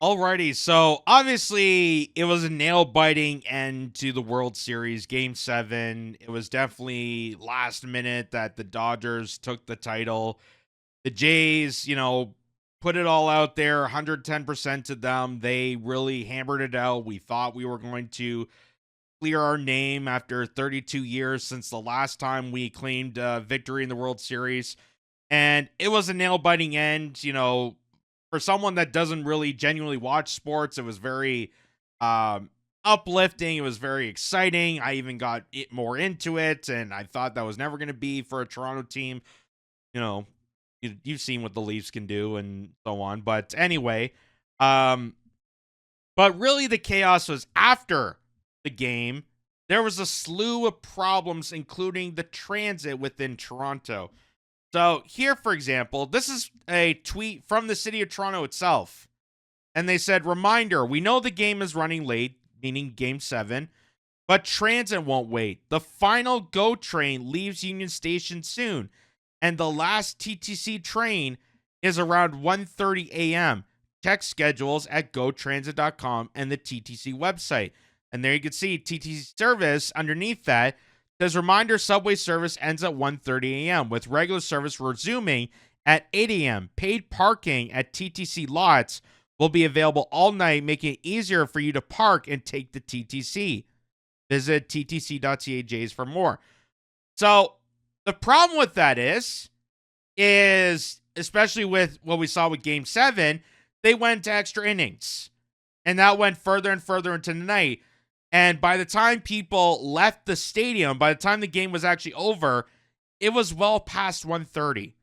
Alrighty, so obviously it was a nail-biting end to the World Series Game 7. It was definitely last minute that the Dodgers took the title. The Jays, put it all out there, 110% to them. They really hammered it out. We thought we were going to clear our name after 32 years since the last time we claimed victory in the World Series. And it was a nail-biting end, for someone that doesn't really genuinely watch sports. It was very uplifting. It was very exciting. I even got more into it, and I thought that was never going to be for a Toronto team. You know, you've seen what the Leafs can do and so on. But anyway, but really the chaos was after the game. There was a slew of problems, including the transit within Toronto. So here, for example, this is a tweet from the city of Toronto itself. And they said, reminder, we know the game is running late, meaning game 7, but transit won't wait. The final GO train leaves Union Station soon, and the last TTC train is around 1:30 a.m. Check schedules at gotransit.com and the TTC website. And there you can see TTC service underneath that. Says reminder, subway service ends at 1:30 a.m. with regular service resuming at 8 a.m. Paid parking at TTC lots will be available all night, making it easier for you to park and take the TTC. Visit ttc.ca for more. So the problem with that is especially with what we saw with Game 7, they went to extra innings. And that went further and further into the night. And by the time people left the stadium, by the time the game was actually over, it was well past 1:30.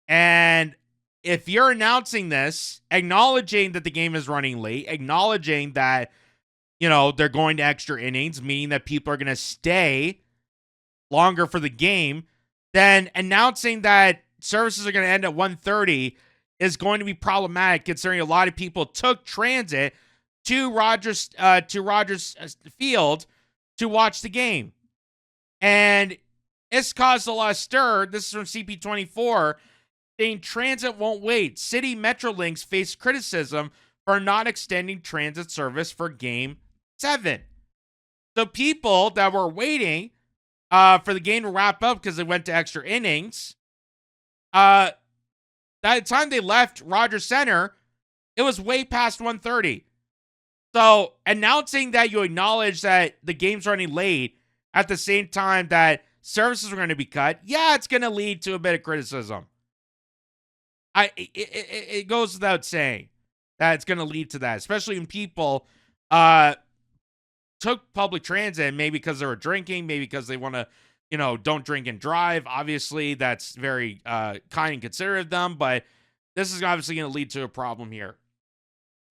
And if you're announcing this, acknowledging that the game is running late, acknowledging that, they're going to extra innings, meaning that people are going to stay longer for the game, then announcing that services are going to end at 1:30 is going to be problematic, considering a lot of people took transit to Rogers Field to watch the game. And it's caused a lot of stir. This is from CP24, saying transit won't wait. City Metrolinx face criticism for not extending transit service for Game 7. So people that were waiting for the game to wrap up because they went to extra innings, by the time they left Rogers Center, it was way past 1:30. So announcing that you acknowledge that the game's running late at the same time that services are going to be cut, it's going to lead to a bit of criticism. It goes without saying that it's going to lead to that, especially when people took public transit, maybe because they were drinking, maybe because they want to, don't drink and drive. Obviously, that's very kind and considerate of them, but this is obviously going to lead to a problem here.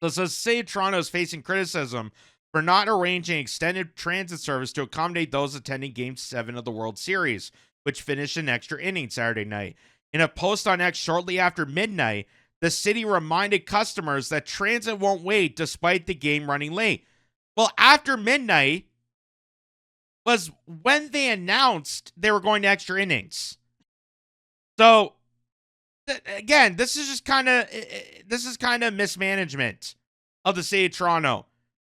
So it says, City of Toronto is facing criticism for not arranging extended transit service to accommodate those attending Game 7 of the World Series, which finished in extra innings Saturday night. In a post on X shortly after midnight, the city reminded customers that transit won't wait despite the game running late. Well, after midnight was when they announced they were going to extra innings. So again, this is kind of mismanagement of the city of Toronto.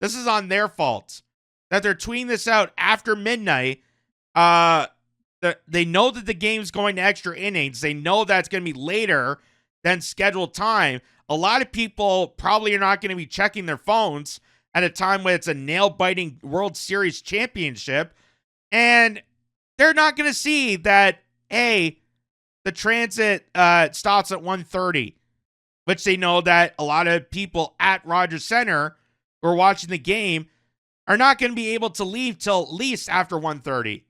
This is on their fault that they're tweeting this out after midnight. They know that the game's going to extra innings. They know that's going to be later than scheduled time. A lot of people probably are not going to be checking their phones at a time when it's a nail-biting World Series championship, and they're not going to see that, hey, the transit stops at 1:30, which they know that a lot of people at Rogers Center who are watching the game are not going to be able to leave till at least after 1:30.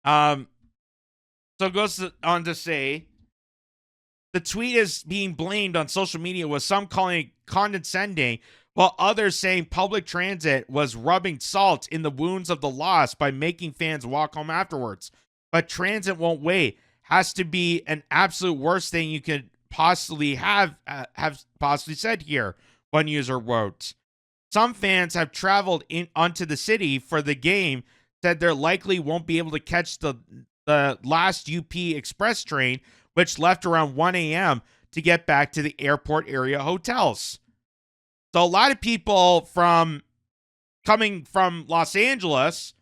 So it goes on to say, the tweet is being blamed on social media, with some calling it condescending, while others saying public transit was rubbing salt in the wounds of the loss by making fans walk home afterwards. But transit won't wait. Has to be an absolute worst thing you could possibly have possibly said here, one user wrote. Some fans have traveled onto the city for the game, said they likely won't be able to catch the last UP Express train, which left around 1 a.m. to get back to the airport area hotels. So a lot of people coming from Los Angeles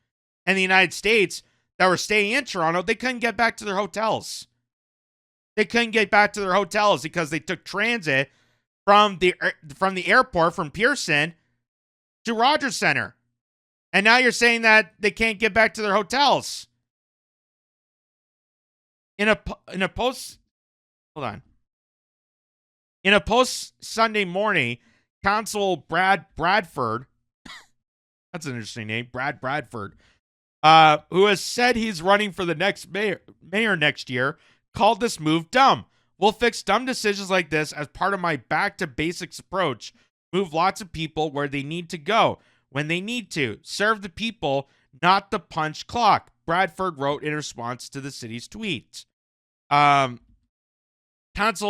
and the United States that were staying in Toronto, they couldn't get back to their hotels. They couldn't get back to their hotels because they took transit from the airport from Pearson to Rogers Center. And now you're saying that they can't get back to their hotels. In a post Sunday morning, Council Brad Bradford, that's an interesting name, Brad Bradford, who has said he's running for the next mayor next year, called this move dumb. We'll fix dumb decisions like this as part of my back to basics approach. Move lots of people where they need to go, when they need to. Serve the people, not the punch clock, Bradford wrote in response to the city's tweet. Council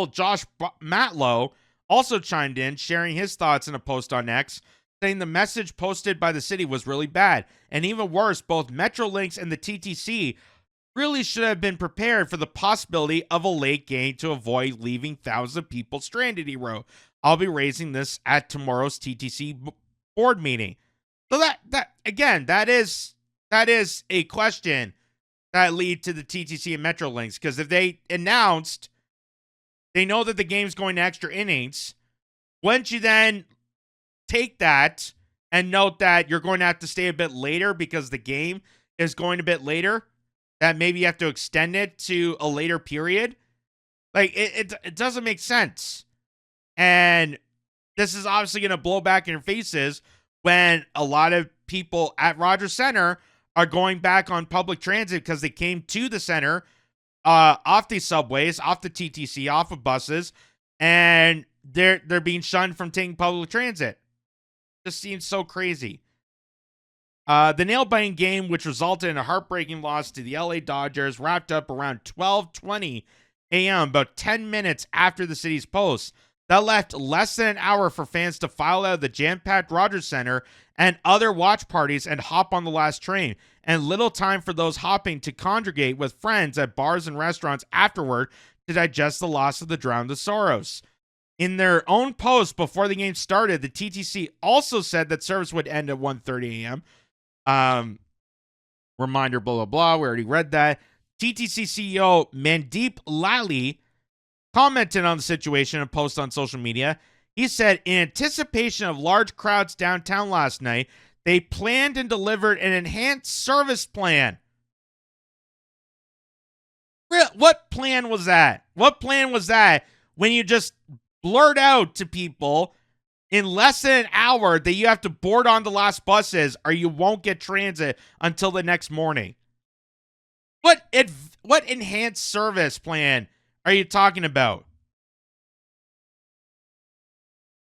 Josh Matlow also chimed in, sharing his thoughts in a post on X, saying the message posted by the city was really bad. And even worse, both Metrolinx and the TTC really should have been prepared for the possibility of a late game to avoid leaving thousands of people stranded, he wrote. I'll be raising this at tomorrow's TTC board meeting. So that is a question that lead to the TTC and Metrolinx, because if they announced they know that the game's going to extra innings, wouldn't you then take that and note that you're going to have to stay a bit later because the game is going a bit later, that maybe you have to extend it to a later period? Like, it doesn't make sense. And this is obviously going to blow back in your faces when a lot of people at Rogers Center are going back on public transit because they came to the center off these subways, off the TTC, off of buses, and they're being shunned from taking public transit. Just seems so crazy. The nail-biting game, which resulted in a heartbreaking loss to the LA Dodgers, wrapped up around 12:20 a.m., about 10 minutes after the city's post. That left less than an hour for fans to file out of the jam-packed Rogers Center and other watch parties and hop on the last train, and little time for those hopping to congregate with friends at bars and restaurants afterward to digest the loss of the drowned Soros. In their own post before the game started, the TTC also said that service would end at 1:30 a.m. Reminder, blah, blah, blah. We already read that. TTC CEO Mandeep Lally commented on the situation in a post on social media. He said, in anticipation of large crowds downtown last night, they planned and delivered an enhanced service plan. What plan was that? What plan was that when you just blurt out to people in less than an hour that you have to board on the last buses or you won't get transit until the next morning? What enhanced service plan are you talking about?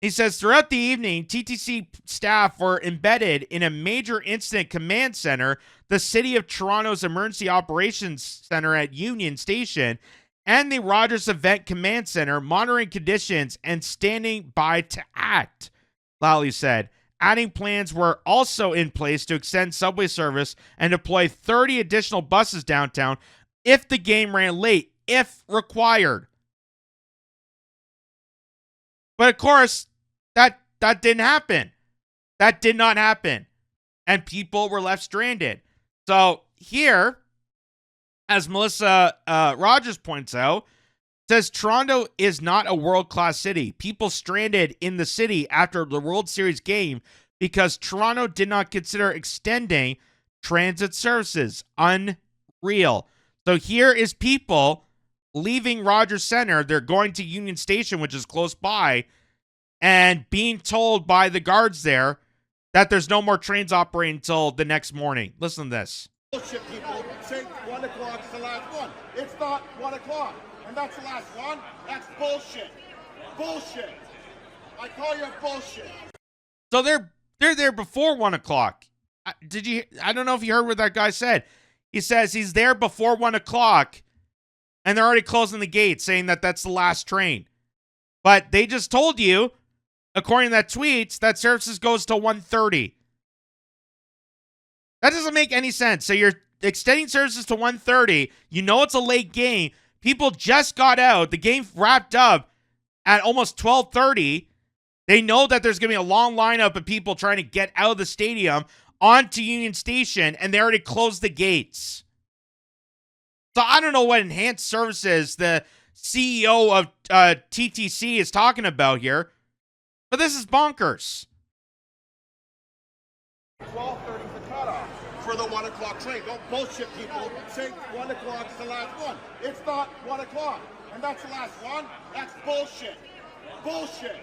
He says, throughout the evening, TTC staff were embedded in a major incident command center, the City of Toronto's Emergency Operations Center at Union Station, and the Rogers Event Command Center, monitoring conditions and standing by to act, Lally said. Adding plans were also in place to extend subway service and deploy 30 additional buses downtown if the game ran late, if required. But of course, that didn't happen. That did not happen. And people were left stranded. So here, as Melissa Rogers points out, says Toronto is not a world-class city. People stranded in the city after the World Series game because Toronto did not consider extending transit services. Unreal. So here is people leaving Rogers Center. They're going to Union Station, which is close by, and being told by the guards there that there's no more trains operating until the next morning. Listen to this. Bullshit, people say 1 o'clock is the last one. It's not 1 o'clock, and that's the last one. That's bullshit. Bullshit. I call you bullshit. So they're there before 1 o'clock. I don't know if you heard what that guy said. He says he's there before 1 o'clock, and they're already closing the gate, saying that that's the last train. But they just told you, according to that tweet, that services goes to 1:30. That doesn't make any sense. So you're extending services to 1:30. You know it's a late game. People just got out. The game wrapped up at almost 12:30. They know that there's going to be a long lineup of people trying to get out of the stadium onto Union Station, and they already closed the gates. So I don't know what enhanced services the CEO of TTC is talking about here, but this is bonkers. 12:30 is the cutoff for the 1 o'clock train. Don't bullshit people. Say 1 o'clock's the last one. It's not 1 o'clock, and that's the last one. That's bullshit. Bullshit.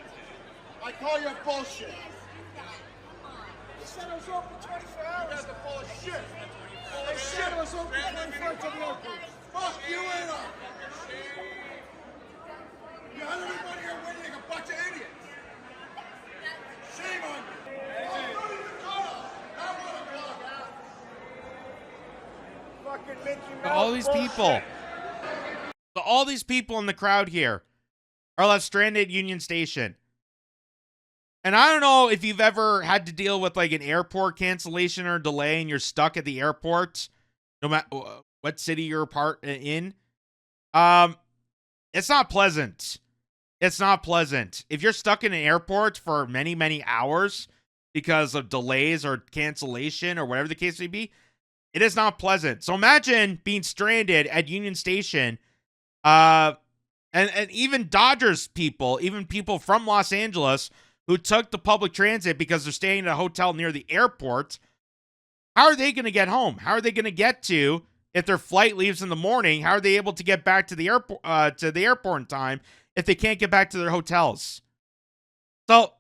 I call you bullshit. They said it was open 24 hours. You guys are full of shit. Full They of said shit. it was open 24 hours. Fuck you, Anna. You had everybody here waiting like a bunch of idiots. Shame on you. Fucking Mickey Mouse All these people. So all these people in the crowd here are left stranded at Union Station. And I don't know if you've ever had to deal with like an airport cancellation or delay and you're stuck at the airport, no matter what city you're in. It's not pleasant. It's not pleasant. If you're stuck in an airport for many, many hours because of delays or cancellation or whatever the case may be, it is not pleasant. So imagine being stranded at Union Station, and even Dodgers people, even people from Los Angeles who took the public transit because they're staying at a hotel near the airport. How are they going to get home? How are they going to get to, if their flight leaves in the morning, how are they able to get back to the airport in time if they can't get back to their hotels? So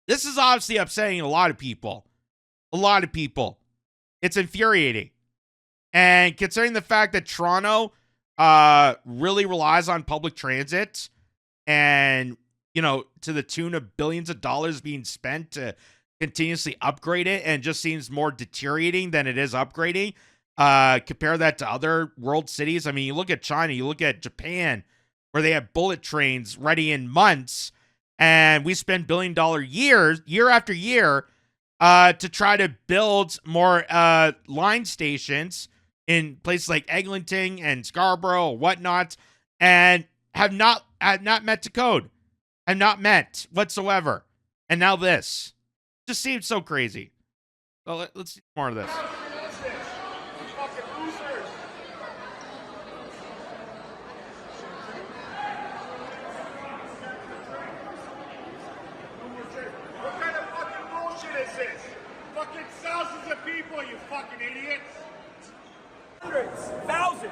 this is obviously upsetting a lot of people. A lot of people. It's infuriating. And considering the fact that Toronto really relies on public transit and, you know, to the tune of billions of dollars being spent to continuously upgrade it, and just seems more deteriorating than it is upgrading. Compare that to other world cities. I mean, you look at China, you look at Japan, where they have bullet trains ready in months, and we spend billion-dollar years, year after year, to try to build more line stations in places like Eglinton and Scarborough or whatnot, and have not met to code. Have not met whatsoever. And now this. Just seems so crazy. Well, let's see more of this. What kind of fucking bullshit is this? Fucking thousands of people, you fucking idiots. Hundreds, thousands.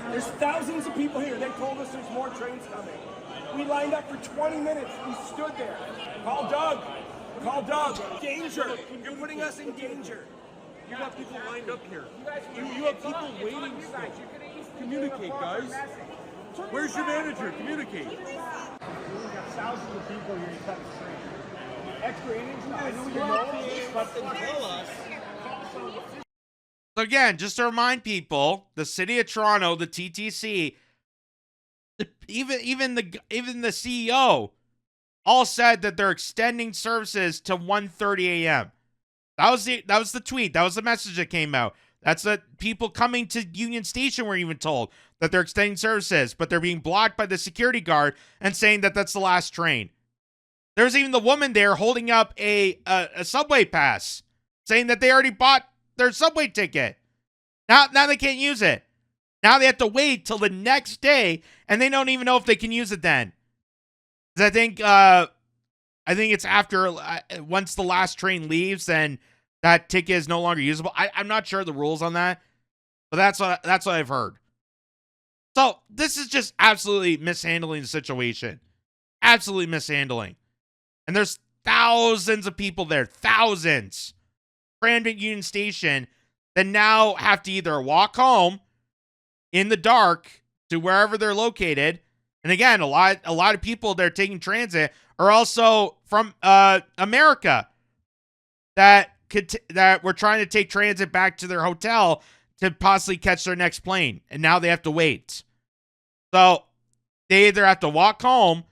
There's thousands of people here. They told us there's more trains coming. We lined up for 20 minutes. We stood there. Call Doug. Call Doug. Danger. You're putting us in danger. You got people lined up here. You have people waiting still. Communicate, guys. Where's your manager? Communicate. We've got thousands of people here to cut the train. Extra innings, I know you know, but they tell us. So again, just to remind people, the city of Toronto, the TTC, even the CEO, all said that they're extending services to 1:30 a.m. That was the tweet. That was the message that came out. That's that people coming to Union Station were even told that they're extending services, but they're being blocked by the security guard and saying that that's the last train. There's even the woman there holding up a subway pass, saying that they already bought their subway ticket. Now they can't use it. Now they have to wait till the next day, and they don't even know if they can use it then. 'Cause I think it's after once the last train leaves, then that ticket is no longer usable. I'm not sure the rules on that, but that's what I've heard. So this is just absolutely mishandling the situation. Absolutely mishandling. And there's thousands of people there, thousands, crammed at Union Station, that now have to either walk home in the dark to wherever they're located. And again, a lot of people that are taking transit are also from America that were trying to take transit back to their hotel to possibly catch their next plane, and now they have to wait. So they either have to walk home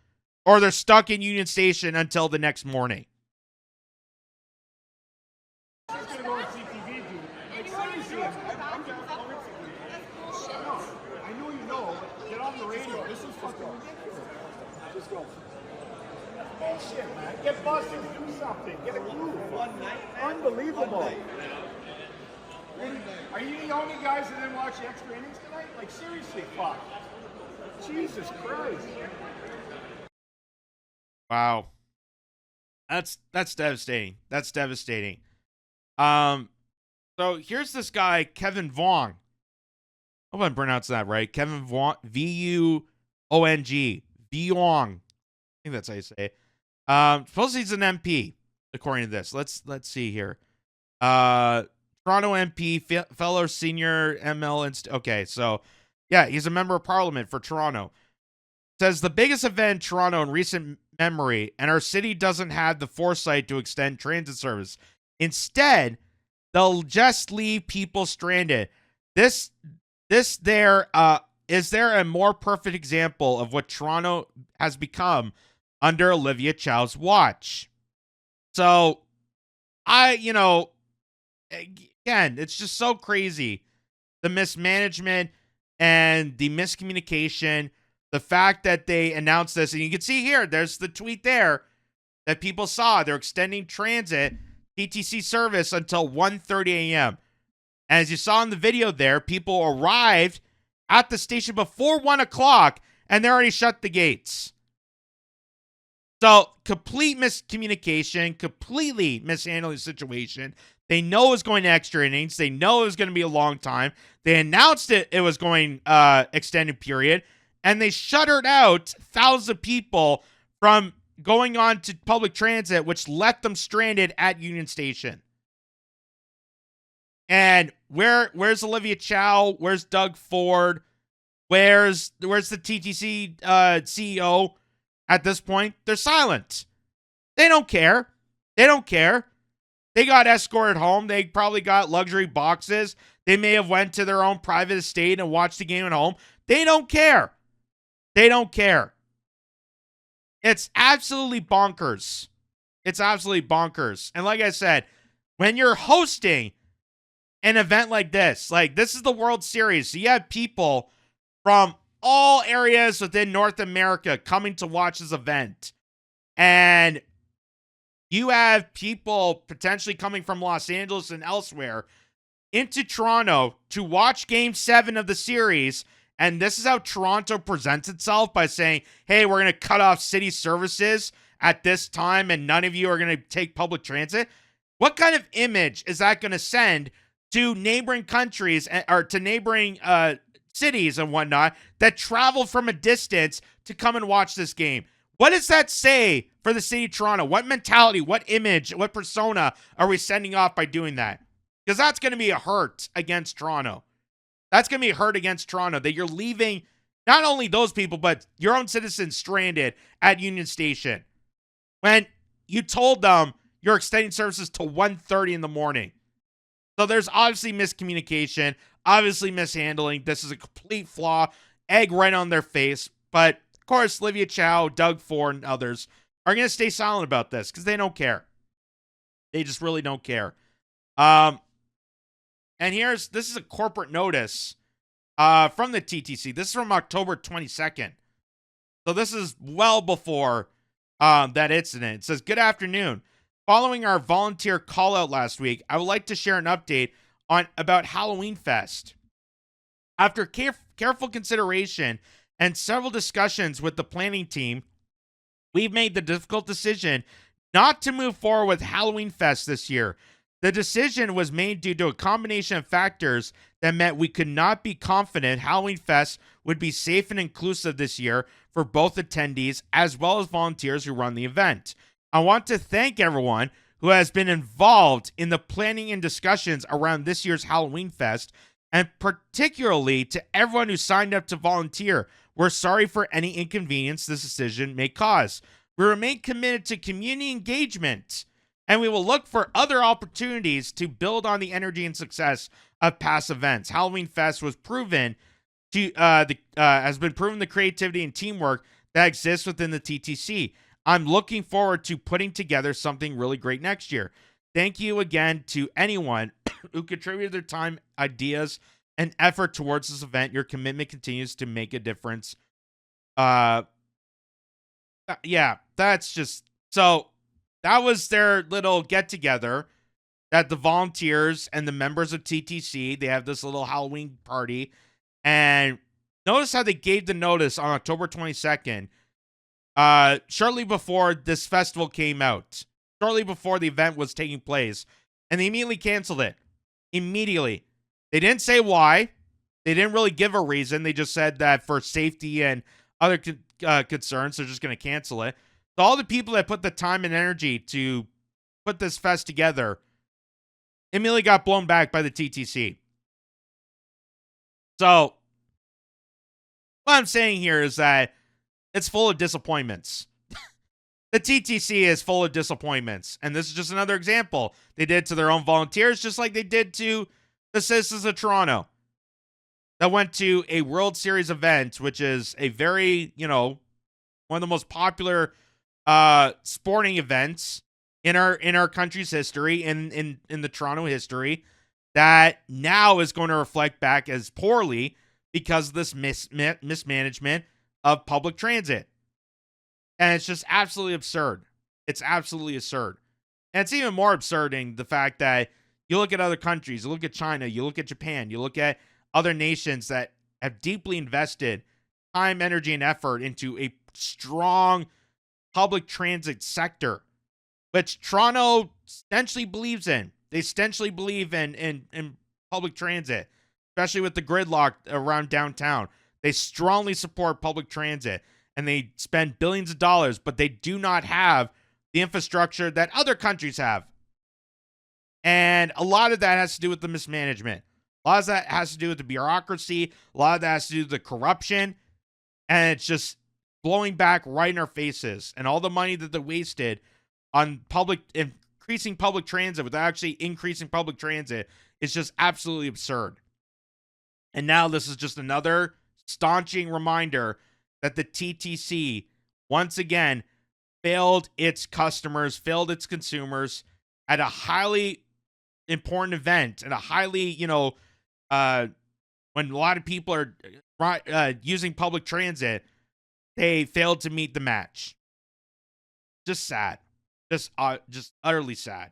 or they're stuck in Union Station until the next morning. It's gonna go I know you know, but get on the radio. This is fucking ridiculous. Just go. Bullshit, man. Get busted, do something. Get a groove. One night. Unbelievable. Are you the only guys that didn't watch the extra innings tonight? Like, seriously, fuck. Jesus Christ. Wow. That's devastating. That's devastating. So here's this guy, Kevin Vaughn. I hope I'm pronouncing that right. Kevin Vaughn, V-U-O-N-G. Vaughn. I think that's how you say it. Supposedly he's an MP, according to this. Let's see here. Toronto MP, fellow senior ML. Okay, so yeah, he's a member of parliament for Toronto. Says the biggest event in Toronto in recent memory, and our city doesn't have the foresight to extend transit service. Instead, they'll just leave people stranded. Is there a more perfect example of what Toronto has become under Olivia Chow's watch? So, again, it's just so crazy. The mismanagement and the miscommunication, the fact that they announced this, and you can see here, there's the tweet there that people saw. They're extending transit TTC service until 1:30 a.m. As you saw in the video there, people arrived at the station before 1 o'clock, and they already shut the gates. So, complete miscommunication, completely mishandling the situation. They know it was going to extra innings. They know it was going to be a long time. They announced it was going extended period, and they shuttered out thousands of people from going on to public transit, which left them stranded at Union Station. And where's Olivia Chow? Where's Doug Ford? Where's the TTC CEO at this point? They're silent. They don't care. They don't care. They got escorted home. They probably got luxury boxes. They may have went to their own private estate and watched the game at home. They don't care. They don't care. It's absolutely bonkers. It's absolutely bonkers. And like I said, when you're hosting an event like this is the World Series. So you have people from all areas within North America coming to watch this event. And you have people potentially coming from Los Angeles and elsewhere into Toronto to watch Game 7 of the series. And this is how Toronto presents itself by saying, hey, we're going to cut off city services at this time and none of you are going to take public transit. What kind of image is that going to send to neighboring countries or to neighboring cities and whatnot that travel from a distance to come and watch this game? What does that say for the city of Toronto? What mentality, what image, what persona are we sending off by doing that? Because that's going to be a hurt against Toronto. That's going to be a hurt against Toronto that you're leaving not only those people, but your own citizens stranded at Union Station when you told them you're extending services to 1:30 in the morning. So there's obviously miscommunication, obviously mishandling. This is a complete flaw, egg right on their face. But of course, Olivia Chow, Doug Ford, and others are going to stay silent about this because they don't care. They just really don't care. And this is a corporate notice from the TTC. This is from October 22nd. So this is well before that incident. It says, good afternoon. Following our volunteer call out last week, I would like to share an update about Halloween Fest. After careful consideration and several discussions with the planning team, we've made the difficult decision not to move forward with Halloween Fest this year. The decision was made due to a combination of factors that meant we could not be confident Halloween Fest would be safe and inclusive this year for both attendees as well as volunteers who run the event. I want to thank everyone who has been involved in the planning and discussions around this year's Halloween Fest, and particularly to everyone who signed up to volunteer. We're sorry for any inconvenience this decision may cause. We remain committed to community engagement, and we will look for other opportunities to build on the energy and success of past events. Halloween Fest has been proven the creativity and teamwork that exists within the TTC. I'm looking forward to putting together something really great next year. Thank you again to anyone who contributed their time, ideas, and effort towards this event. Your commitment continues to make a difference. Yeah, that's just so. That was their little get together. That the volunteers and the members of TTC, they have this little Halloween party, and notice how they gave the notice on October 22nd. Shortly before this festival came out, shortly before the event was taking place, and they immediately canceled it. Immediately. They didn't say why. They didn't really give a reason. They just said that for safety and other concerns, they're just going to cancel it. So all the people that put the time and energy to put this fest together immediately got blown back by the TTC. So what I'm saying here is that it's full of disappointments. The TTC is full of disappointments. And this is just another example. They did to their own volunteers, just like they did to the citizens of Toronto that went to a World Series event, which is a very, one of the most popular sporting events in our country's history, in the Toronto history, that now is going to reflect back as poorly because of this mismanagement of public transit. And it's just absolutely absurd. It's absolutely absurd. And it's even more absurd in the fact that you look at other countries, you look at China, you look at Japan, you look at other nations that have deeply invested time, energy, and effort into a strong public transit sector, which Toronto essentially believes in. They essentially believe in public transit, especially with the gridlock around downtown. They strongly support public transit, and they spend billions of dollars, but they do not have the infrastructure that other countries have. And a lot of that has to do with the mismanagement. A lot of that has to do with the bureaucracy. A lot of that has to do with the corruption. And it's just blowing back right in our faces. And all the money that they wasted on increasing public transit without actually increasing public transit is just absolutely absurd. And now this is just another staunching reminder that the TTC, once again, failed its customers, failed its consumers at a highly important event, and a highly, when a lot of people are using public transit, they failed to meet the match. Just sad. Just utterly sad.